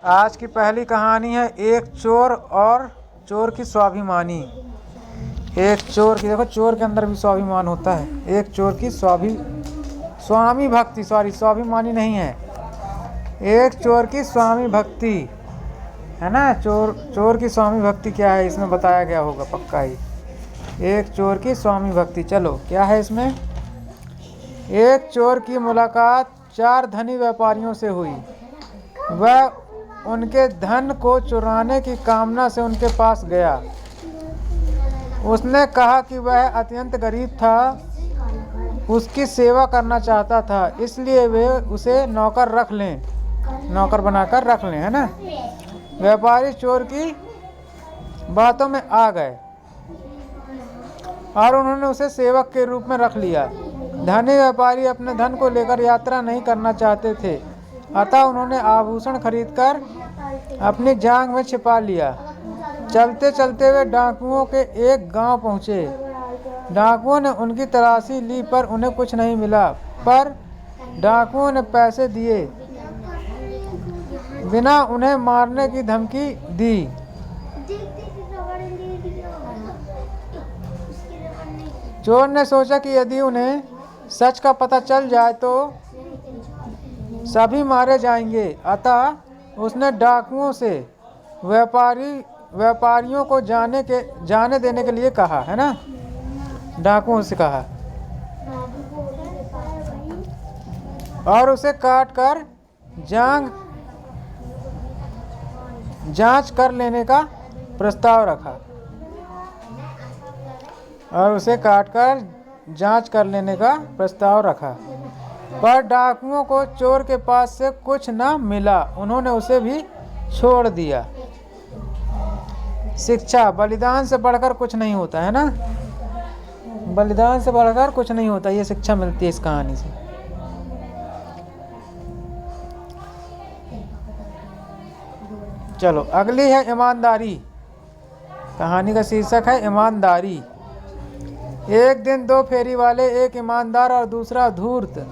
आज की पहली कहानी है एक चोर और चोर की स्वाभिमानी। एक चोर की, देखो चोर के अंदर भी स्वाभिमान होता है। एक चोर की स्वामी भक्ति, स्वाभिमानी नहीं है। एक चोर की स्वामी भक्ति है ना। चोर की स्वामी भक्ति क्या है इसमें बताया गया होगा पक्का ही। एक चोर की स्वामी भक्ति, चलो क्या है इसमें। एक चोर की मुलाकात 4 धनी व्यापारियों से हुई। वह उनके धन को चुराने की कामना से उनके पास गया। उसने कहा कि वह अत्यंत गरीब था, उसकी सेवा करना चाहता था, इसलिए वे उसे नौकर बनाकर रख लें, है ना। व्यापारी चोर की बातों में आ गए और उन्होंने उसे सेवक के रूप में रख लिया। धनी व्यापारी अपने धन को लेकर यात्रा नहीं करना चाहते थे, अतः उन्होंने आभूषण खरीदकर अपनी जांघ में छिपा लिया। चलते चलते वे डाकुओं के एक गांव पहुंचे। डाकुओं ने उनकी तलाशी ली पर उन्हें कुछ नहीं मिला, पर डाकुओं ने पैसे दिए बिना उन्हें मारने की धमकी दी। चोर ने सोचा कि यदि उन्हें सच का पता चल जाए तो सभी मारे जाएंगे, अतः उसने डाकुओं से व्यापारियों को जाने देने के लिए कहा, है ना। डाकुओं से कहा और उसे काट कर जांच कर लेने का प्रस्ताव रखा। पर डाकुओं को चोर के पास से कुछ न मिला, उन्होंने उसे भी छोड़ दिया। शिक्षा, बलिदान से बढ़कर कुछ नहीं होता, है ना। बलिदान से बढ़कर कुछ नहीं होता, ये शिक्षा मिलती है इस कहानी से। चलो अगली है ईमानदारी। कहानी का शीर्षक है ईमानदारी। एक दिन 2 फेरी वाले, एक ईमानदार और दूसरा धूर्त,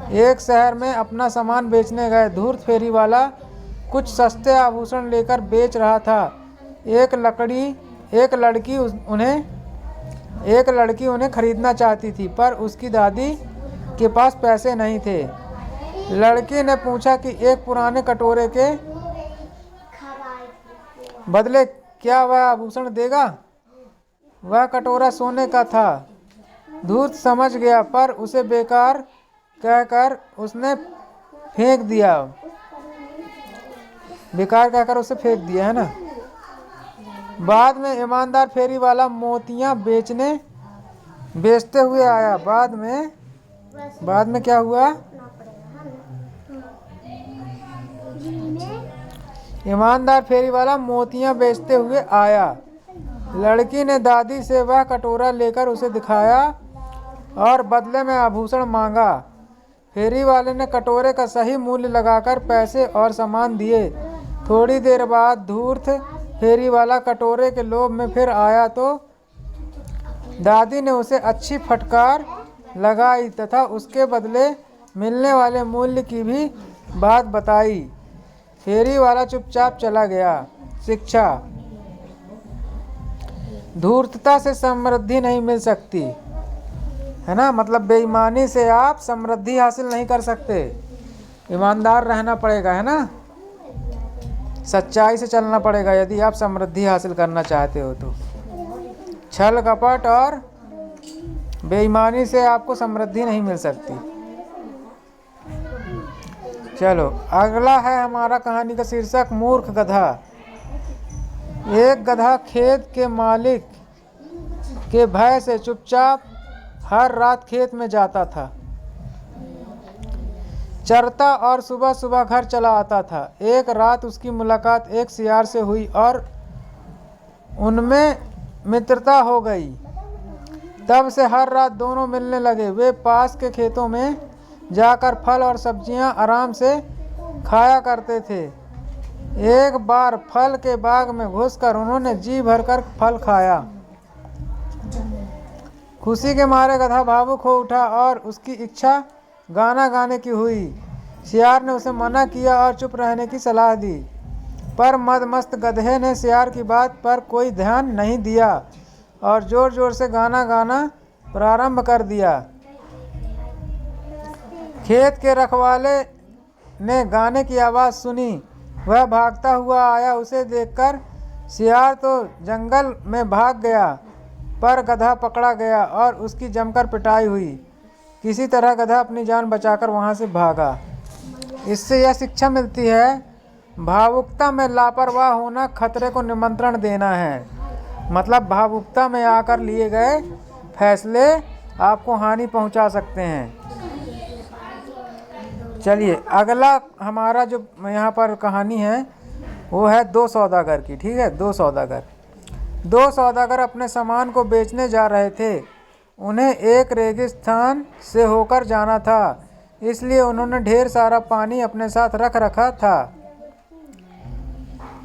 एक शहर में अपना सामान बेचने गए। धूर्त फेरी वाला कुछ सस्ते आभूषण लेकर बेच रहा था। एक लड़की उन्हें खरीदना चाहती थी, पर उसकी दादी के पास पैसे नहीं थे। लड़की ने पूछा कि एक पुराने कटोरे के बदले क्या वह आभूषण देगा। वह कटोरा सोने का था। धूर्त समझ गया, पर उसे बेकार कहकर उसने फेंक दिया। है ना। बाद में ईमानदार फेरी वाला मोतियां बेचते हुए आया। बाद में क्या हुआ। ईमानदार फेरी वाला मोतियां बेचते हुए आया। लड़की ने दादी से वह कटोरा लेकर उसे दिखाया और बदले में आभूषण मांगा। फेरी वाले ने कटोरे का सही मूल्य लगाकर पैसे और सामान दिए। थोड़ी देर बाद धूर्त फेरी वाला कटोरे के लोभ में फिर आया तो दादी ने उसे अच्छी फटकार लगाई तथा उसके बदले मिलने वाले मूल्य की भी बात बताई। फेरी वाला चुपचाप चला गया। शिक्षा, धूर्तता से समृद्धि नहीं मिल सकती, है ना। मतलब बेईमानी से आप समृद्धि हासिल नहीं कर सकते। ईमानदार रहना पड़ेगा, है ना। सच्चाई से चलना पड़ेगा यदि आप समृद्धि हासिल करना चाहते हो तो। छल कपट और बेईमानी से आपको समृद्धि नहीं मिल सकती। चलो अगला है हमारा कहानी का शीर्षक मूर्ख गधा। एक गधा खेत के मालिक के भय से चुपचाप हर रात खेत में जाता था, चरता और सुबह सुबह घर चला आता था। एक रात उसकी मुलाकात एक सियार से हुई और उनमें मित्रता हो गई। तब से हर रात दोनों मिलने लगे। वे पास के खेतों में जाकर फल और सब्जियां आराम से खाया करते थे। एक बार फल के बाग में घुसकर उन्होंने जी भरकर फल खाया। खुशी के मारे गधा भावुक हो उठा और उसकी इच्छा गाना गाने की हुई। सियार ने उसे मना किया और चुप रहने की सलाह दी। पर मदमस्त गधे ने सियार की बात पर कोई ध्यान नहीं दिया और जोर जोर से गाना गाना प्रारंभ कर दिया। खेत के रखवाले ने गाने की आवाज़ सुनी। वह भागता हुआ आया। उसे देखकर सियार तो जंगल में भाग गया, पर गधा पकड़ा गया और उसकी जमकर पिटाई हुई। किसी तरह गधा अपनी जान बचाकर वहाँ से भागा। इससे यह शिक्षा मिलती है, भावुकता में लापरवाह होना खतरे को निमंत्रण देना है। मतलब भावुकता में आकर लिए गए फैसले आपको हानि पहुँचा सकते हैं। चलिए अगला हमारा जो यहाँ पर कहानी है वो है दो सौदागर की। ठीक है, दो सौदागर अपने सामान को बेचने जा रहे थे। उन्हें एक रेगिस्तान से होकर जाना था, इसलिए उन्होंने ढेर सारा पानी अपने साथ रख रखा था।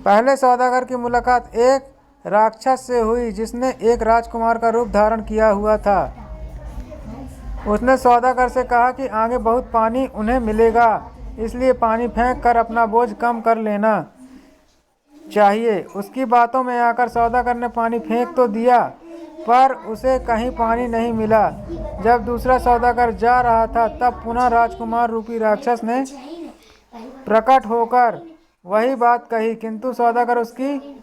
पहले सौदागर की मुलाकात एक राक्षस से हुई जिसने एक राजकुमार का रूप धारण किया हुआ था। उसने सौदागर से कहा कि आगे बहुत पानी उन्हें मिलेगा, इसलिए पानी फेंक कर अपना बोझ कम कर लेना चाहिए। उसकी बातों में आकर सौदागर ने पानी फेंक तो दिया, पर उसे कहीं पानी नहीं मिला। जब दूसरा सौदागर जा रहा था तब पुनः राजकुमार रूपी राक्षस ने प्रकट होकर वही बात कही, किंतु सौदागर उसकी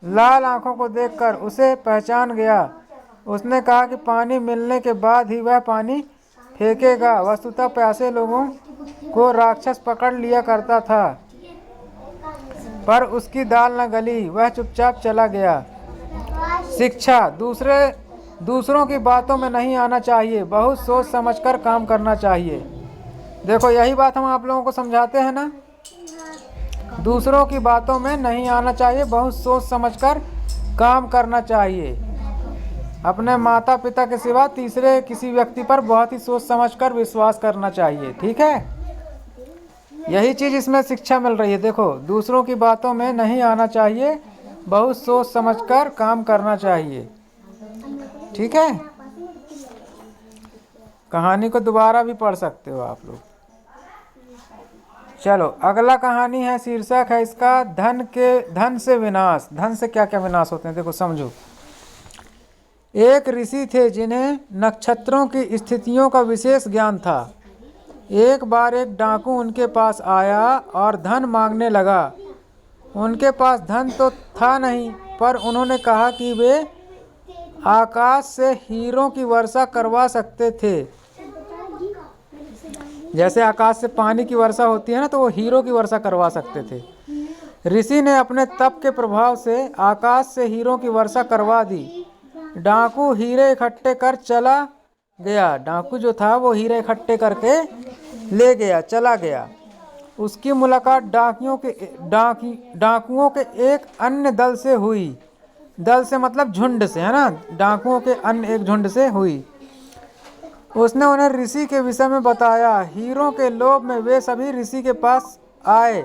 लाल आंखों को देखकर उसे पहचान गया। उसने कहा कि पानी मिलने के बाद ही वह पानी फेंकेगा। वस्तुतः प्यासे लोगों को राक्षस पकड़ लिया करता था, पर उसकी दाल न गली। वह चुपचाप चला गया। शिक्षा, दूसरों की बातों में नहीं आना चाहिए, बहुत सोच समझकर काम करना चाहिए। देखो यही बात हम आप लोगों को समझाते हैं ना, दूसरों की बातों में नहीं आना चाहिए, बहुत सोच समझकर काम करना चाहिए। अपने माता पिता के सिवा तीसरे किसी व्यक्ति पर बहुत ही सोच समझकर विश्वास करना चाहिए। ठीक है, यही चीज़ इसमें शिक्षा मिल रही है। देखो दूसरों की बातों में नहीं आना चाहिए, बहुत सोच समझकर काम करना चाहिए। ठीक है, कहानी को दोबारा भी पढ़ सकते हो आप लोग। चलो अगला कहानी है, शीर्षक है इसका धन से विनाश। धन से क्या क्या विनाश होते हैं देखो समझो। एक ऋषि थे जिन्हें नक्षत्रों की स्थितियों का विशेष ज्ञान था। एक बार एक डाकू उनके पास आया और धन मांगने लगा। उनके पास धन तो था नहीं, पर उन्होंने कहा कि वे आकाश से हीरों की वर्षा करवा सकते थे। जैसे आकाश से पानी की वर्षा होती है ना, तो वो हीरो की वर्षा करवा सकते थे। ऋषि ने अपने तप के प्रभाव से आकाश से हीरों की वर्षा करवा दी। डाकू हीरे इकट्ठे कर चला गया। डाकू जो था वो हीरे इकट्ठे करके ले गया, चला गया। उसकी मुलाकात डाकुओं के एक अन्य दल से हुई। दल से मतलब झुंड से, है ना, डाकुओं के अन्य एक झुंड से हुई। उसने उन्हें ऋषि के विषय में बताया। हीरों के लोभ में वे सभी ऋषि के पास आए,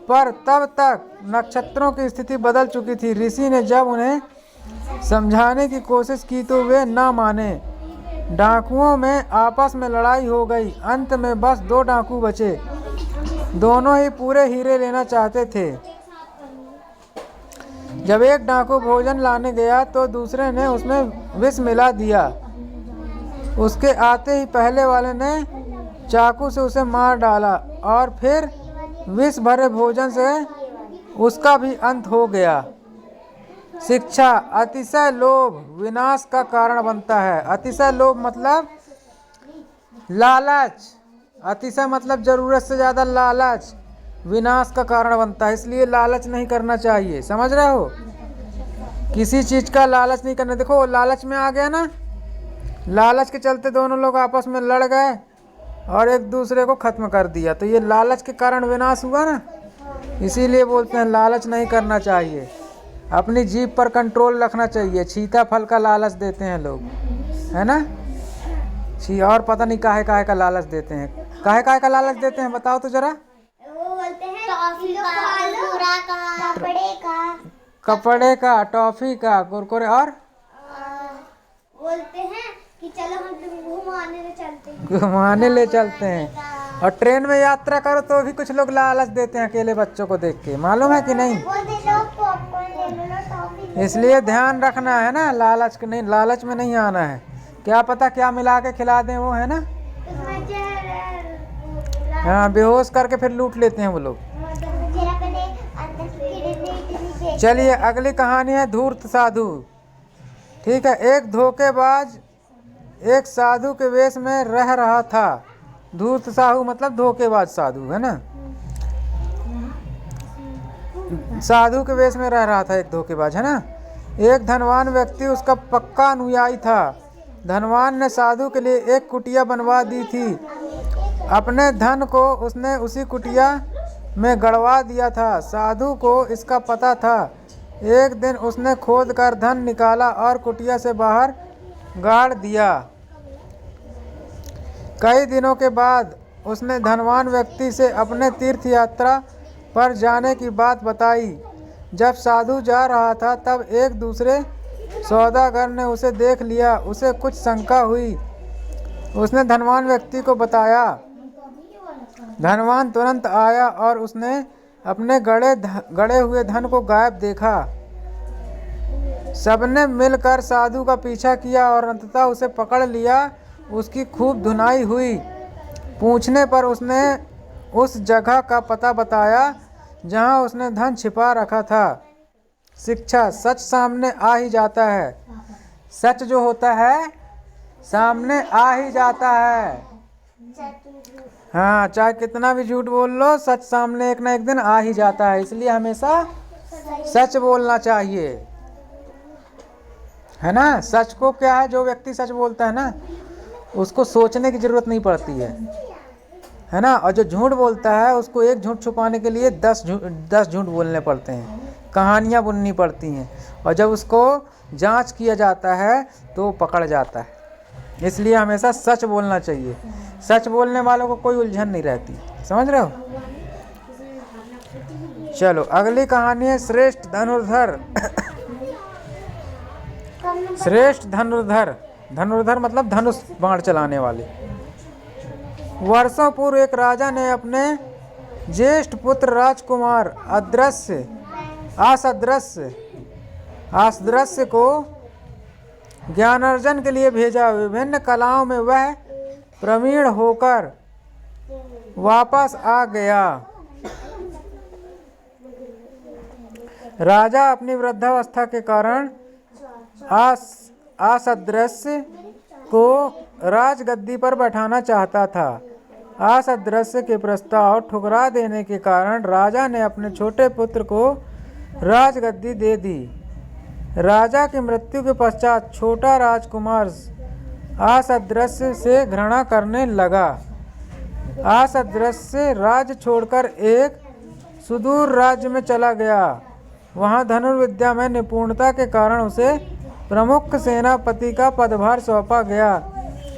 पर तब तक नक्षत्रों की स्थिति बदल चुकी थी। ऋषि ने जब उन्हें समझाने की कोशिश की तो वे ना माने। डाकुओं में आपस में लड़ाई हो गई। अंत में बस दो डाकू बचे। दोनों ही पूरे हीरे लेना चाहते थे। जब एक डाकू भोजन लाने गया तो दूसरे ने उसमें विष मिला दिया। उसके आते ही पहले वाले ने चाकू से उसे मार डाला और फिर विष भरे भोजन से उसका भी अंत हो गया। शिक्षा, अतिशय लोभ विनाश का कारण बनता है। अतिशय लोभ मतलब लालच, अतिशय मतलब जरूरत से ज़्यादा लालच विनाश का कारण बनता है। इसलिए लालच नहीं करना चाहिए, समझ रहे हो, किसी चीज़ का लालच नहीं करना। देखो लालच में आ गया ना, लालच के चलते दोनों लोग आपस में लड़ गए और एक दूसरे को ख़त्म कर दिया, तो ये लालच के कारण विनाश हुआ ना। इसीलिए बोलते हैं लालच नहीं करना चाहिए। अपनी जीभ पर कंट्रोल रखना चाहिए। छीता फल का लालच देते हैं लोग, है ना। और पता नहीं काहे काहे का लालच देते हैं। काहे काहे का लालच देते हैं बताओ तो जरा। वो बोलते हैं टॉफी का, कपड़े का, टॉफी का, कुरकुरे, और बोलते हैं कि चलो हम घुमाने ले चलते हैं। घुमाने ले चलते हैं। और ट्रेन में यात्रा करो तो भी कुछ लोग लालच देते हैं अकेले बच्चों को देख के, मालूम है कि नहीं? वो दे लो, पॉपकॉर्न ले लो, टॉफी। इसलिए ध्यान रखना है ना, लालच के नहीं, लालच में नहीं आना है। क्या पता क्या मिला के खिला दें वो, है ना। उसमें जहर हाँ, बेहोश करके फिर लूट लेते हैं वो लोग। जरा पहले अंदर की इतनी चलिए अगली कहानी है धूर्त साधु। ठीक है, एक धोखेबाज एक साधु के वेश में रह रहा था। धूर्त साधु मतलब धोखेबाज साधु, है ना। साधु के वेश में रह रहा था एक धोखेबाज, है ना। एक धनवान व्यक्ति उसका पक्का अनुयायी था। धनवान ने साधु के लिए एक कुटिया बनवा दी थी। अपने धन को उसने उसी कुटिया में गड़वा दिया था। साधु को इसका पता था। एक दिन उसने खोद कर धन निकाला और कुटिया से बाहर गाड़ दिया। कई दिनों के बाद उसने धनवान व्यक्ति से अपने तीर्थ यात्रा पर जाने की बात बताई। जब साधु जा रहा था तब एक दूसरे सौदागर ने उसे देख लिया। उसे कुछ शंका हुई। उसने धनवान व्यक्ति को बताया। धनवान तुरंत आया और उसने अपने गड़े हुए धन को गायब देखा। सबने मिलकर साधु का पीछा किया और अंततः उसे पकड़ लिया। उसकी खूब धुनाई हुई। पूछने पर उसने उस जगह का पता बताया जहां उसने धन छिपा रखा था। शिक्षा, सच सामने आ ही जाता है। सच जो होता है सामने आ ही जाता है। हाँ, चाहे कितना भी झूठ बोल लो, सच सामने एक ना एक दिन आ ही जाता है। इसलिए हमेशा सच बोलना चाहिए, है ना। सच को क्या है, जो व्यक्ति सच बोलता है ना उसको सोचने की जरूरत नहीं पड़ती है ना। और जो झूठ बोलता है उसको एक झूठ छुपाने के लिए 10 झूठ बोलने पड़ते हैं, कहानियाँ बुननी पड़ती हैं। और जब उसको जांच किया जाता है तो पकड़ जाता है। इसलिए हमेशा सच बोलना चाहिए। सच बोलने वालों को कोई उलझन नहीं रहती, समझ रहे हो। चलो अगली कहानी है श्रेष्ठ धनुर्धर। श्रेष्ठ धनुर्धर, धनुर्धर मतलब धनुष बाण चलाने वाले। वर्षों पूर्व एक राजा ने अपने ज्येष्ठ पुत्र राजकुमार आसदृश्य को ज्ञानार्जन के लिए भेजा। विभिन्न कलाओं में वह प्रवीण होकर वापस आ गया। राजा अपनी वृद्धावस्था के कारण आसदृश्य को राजगद्दी पर बैठाना चाहता था। आसदृश्य के प्रस्ताव ठुकरा देने के कारण राजा ने अपने छोटे पुत्र को राजगद्दी दे दी। राजा की मृत्यु के पश्चात छोटा राजकुमार आसदृश्य से घृणा करने लगा। आसदृश्य राज्य छोड़कर एक सुदूर राज्य में चला गया। वहां धनुर्विद्या में निपुणता के कारण उसे प्रमुख सेनापति का पदभार सौंपा गया।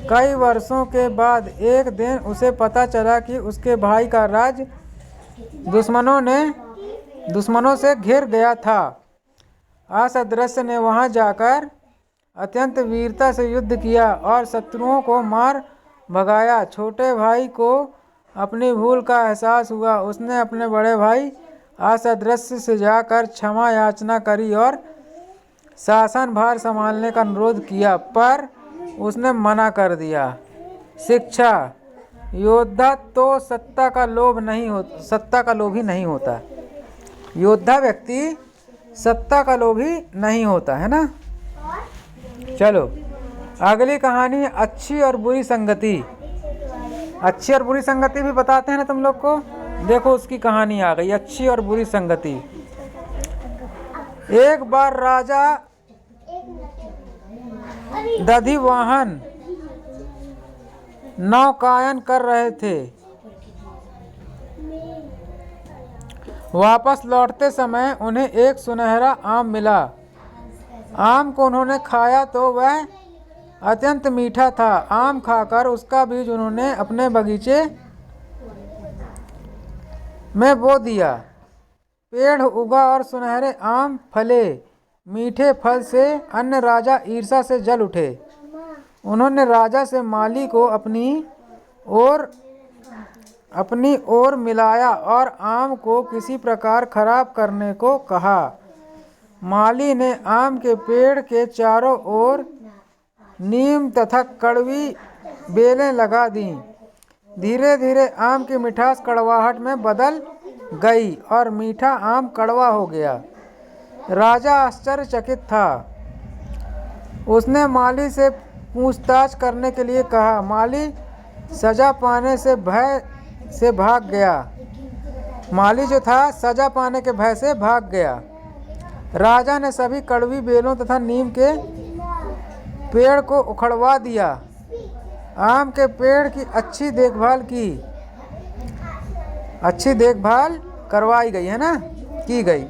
कई वर्षों के बाद एक दिन उसे पता चला कि उसके भाई का राज्य दुश्मनों से घिर गया था। आसदृश्य ने वहां जाकर अत्यंत वीरता से युद्ध किया और शत्रुओं को मार भगाया। छोटे भाई को अपनी भूल का एहसास हुआ। उसने अपने बड़े भाई आसदृश्य से जाकर क्षमा याचना करी और शासन भार संभालने का अनुरोध किया, पर उसने मना कर दिया। शिक्षा, योद्धा तो सत्ता का लोभी नहीं होता। योद्धा व्यक्ति सत्ता का लोभी नहीं होता, है ना। चलो अगली कहानी अच्छी और बुरी संगति। अच्छी और बुरी संगति भी बताते हैं ना तुम लोग को। देखो उसकी कहानी आ गई, अच्छी और बुरी संगति। एक बार राजा दधिवाहन नौकायन कर रहे थे। वापस लौटते समय उन्हें एक सुनहरा आम मिला। आम को उन्होंने खाया तो वह अत्यंत मीठा था। आम खाकर उसका बीज उन्होंने अपने बगीचे में बो दिया। पेड़ उगा और सुनहरे आम फले। मीठे फल से अन्य राजा ईर्ष्या से जल उठे। उन्होंने राजा से माली को अपनी ओर अपनी ओर मिलाया और आम को किसी प्रकार खराब करने को कहा। माली ने आम के पेड़ के चारों ओर नीम तथा कड़वी बेलें लगा दी। धीरे धीरे आम की मिठास कड़वाहट में बदल गई और मीठा आम कड़वा हो गया। राजा आश्चर्यचकित था। उसने माली से पूछताछ करने के लिए कहा। माली सजा पाने से भय से भाग गया। माली जो था सजा पाने के भय से भाग गया। राजा ने सभी कड़वी बेलों तथा नीम के पेड़ को उखड़वा दिया। आम के पेड़ की अच्छी देखभाल करवाई गई है ना, की गई।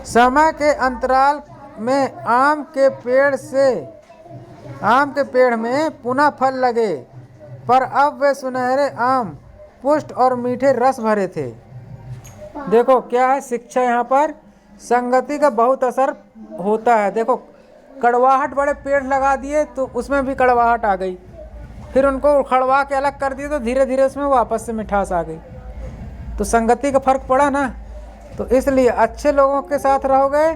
समय के अंतराल में आम के पेड़ में पुनः फल लगे, पर अब वे सुनहरे आम पुष्ट और मीठे रस भरे थे। देखो क्या है शिक्षा, यहाँ पर संगति का बहुत असर होता है। देखो कड़वाहट बड़े पेड़ लगा दिए तो उसमें भी कड़वाहट आ गई, फिर उनको उखड़वा के अलग कर दिए तो धीरे धीरे उसमें वापस से मिठास आ गई। तो संगति का फर्क पड़ा ना। तो इसलिए अच्छे लोगों के साथ रहोगे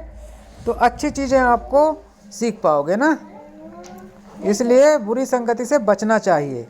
तो अच्छी चीज़ें आपको सीख पाओगे ना, इसलिए बुरी संगति से बचना चाहिए।